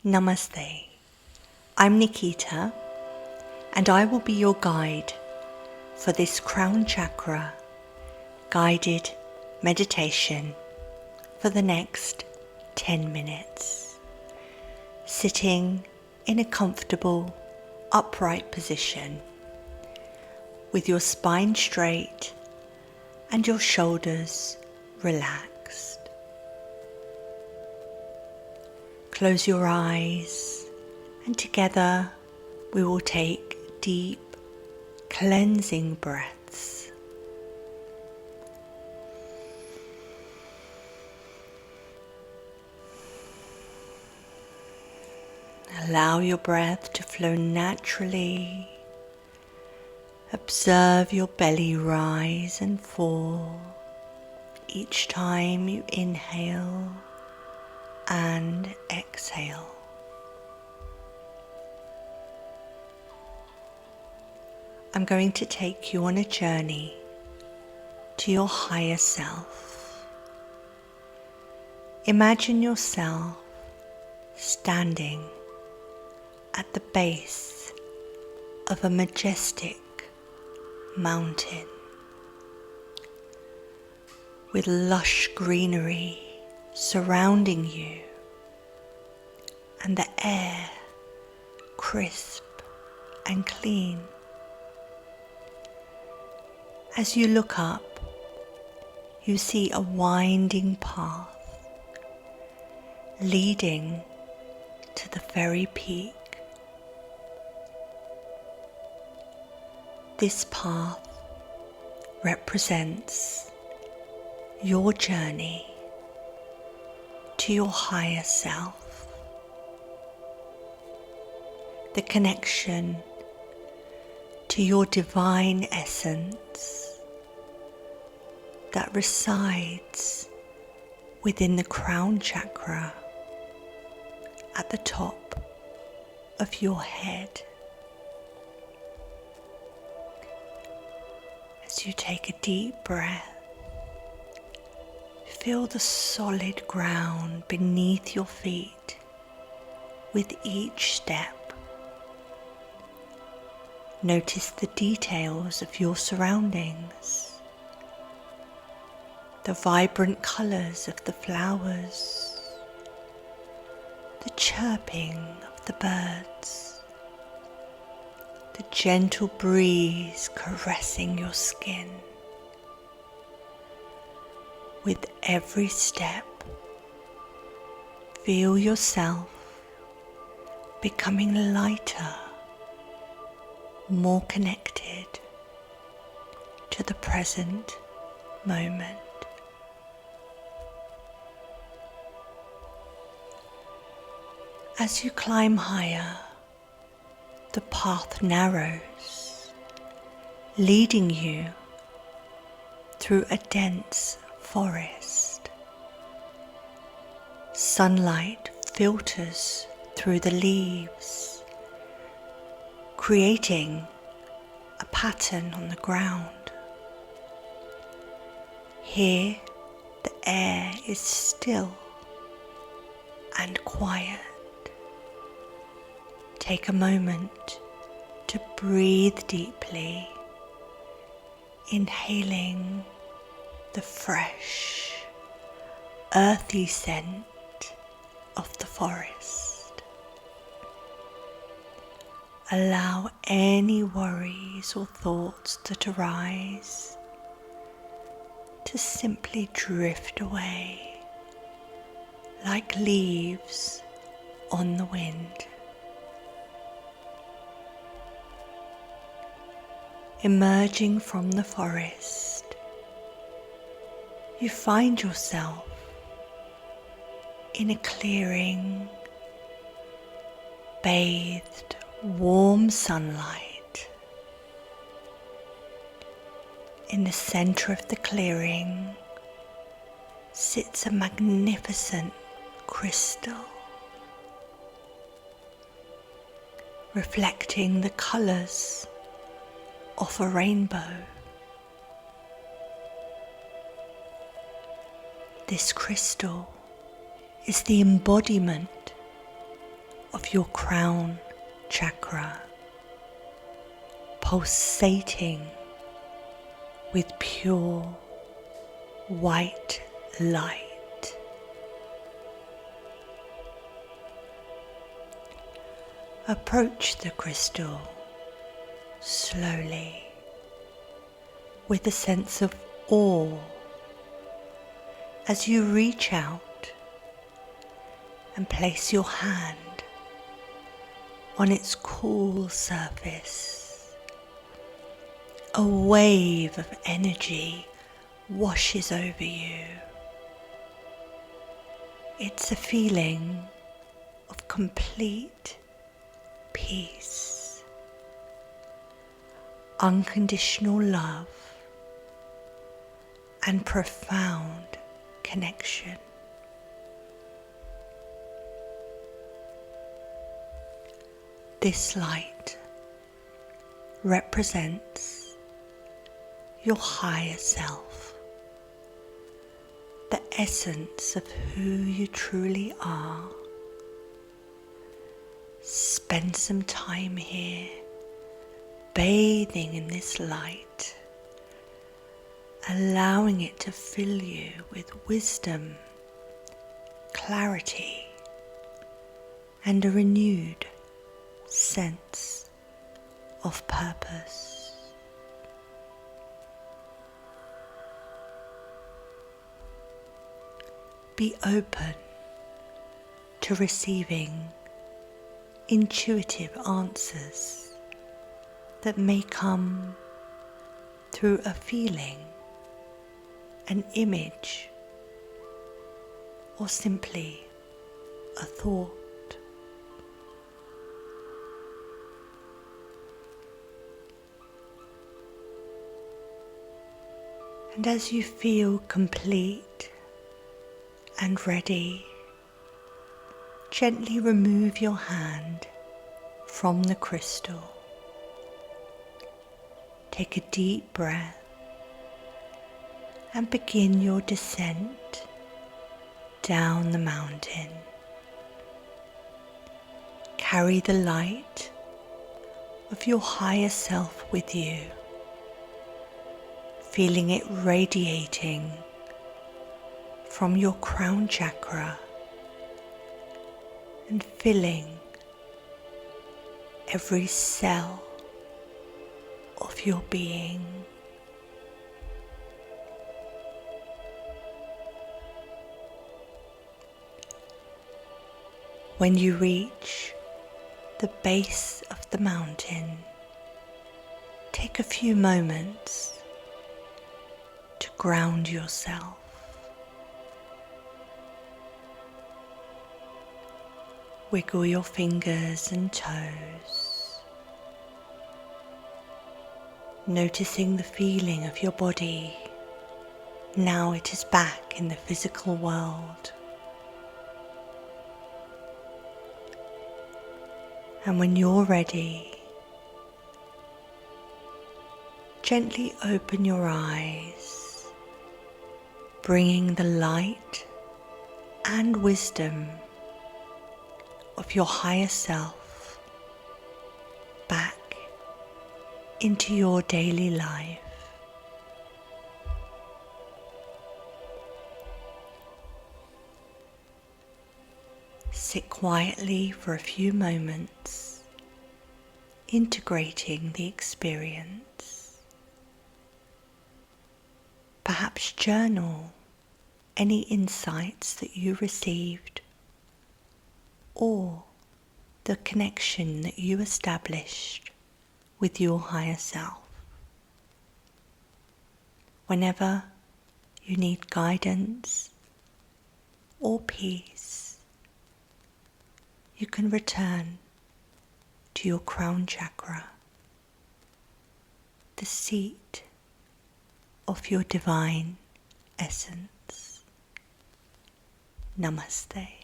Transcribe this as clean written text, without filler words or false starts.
Namaste. I'm Nikita, and I will be your guide for this crown chakra guided meditation for the next 10 minutes. Sitting in a comfortable, upright position with your spine straight and your shoulders relaxed. Close your eyes, and together we will take deep, cleansing breaths. Allow your breath to flow naturally. Observe your belly rise and fall each time you inhale and exhale. I'm going to take you on a journey to your higher self. Imagine yourself standing at the base of a majestic mountain with lush greenery surrounding you and the air crisp and clean. As you look up, you see a winding path leading to the very peak. This path represents your journey to your higher self, the connection to your divine essence that resides within the crown chakra at the top of your head. As you take a deep breath, feel the solid ground beneath your feet with each step. Notice the details of your surroundings, the vibrant colours of the flowers, the chirping of the birds, the gentle breeze caressing your skin. With every step, feel yourself becoming lighter, more connected to the present moment. As you climb higher, the path narrows, leading you through a dense forest. Sunlight filters through the leaves, creating a pattern on the ground. Here, the air is still and quiet. Take a moment to breathe deeply, inhaling the fresh, earthy scent of the forest. Allow any worries or thoughts that arise to simply drift away like leaves on the wind. Emerging from the forest, you find yourself in a clearing, bathed warm sunlight. In the center of the clearing sits a magnificent crystal, reflecting the colors of a rainbow. This crystal is the embodiment of your crown chakra, pulsating with pure white light. Approach the crystal slowly with a sense of awe as you reach out and place your hand on its cool surface. A wave of energy washes over you. It's a feeling of complete peace, unconditional love, and profound connection. This light represents your higher self, the essence of who you truly are. Spend some time here, bathing in this light, allowing it to fill you with wisdom, clarity, and a renewed sense of purpose. Be open to receiving intuitive answers that may come through a feeling, an image, or simply a thought. And as you feel complete and ready, gently remove your hand from the crystal. Take a deep breath and begin your descent down the mountain. Carry the light of your higher self with you, feeling it radiating from your crown chakra and filling every cell of your being. When you reach the base of the mountain, take a few moments to ground yourself. Wiggle your fingers and toes, noticing the feeling of your body. Now it is back in the physical world. And when you're ready, gently open your eyes, bringing the light and wisdom of your higher self back into your daily life. Sit quietly for a few moments, integrating the experience. Perhaps journal any insights that you received or the connection that you established with your higher self. Whenever you need guidance or peace, you can return to your crown chakra, the seat of your divine essence. Namaste.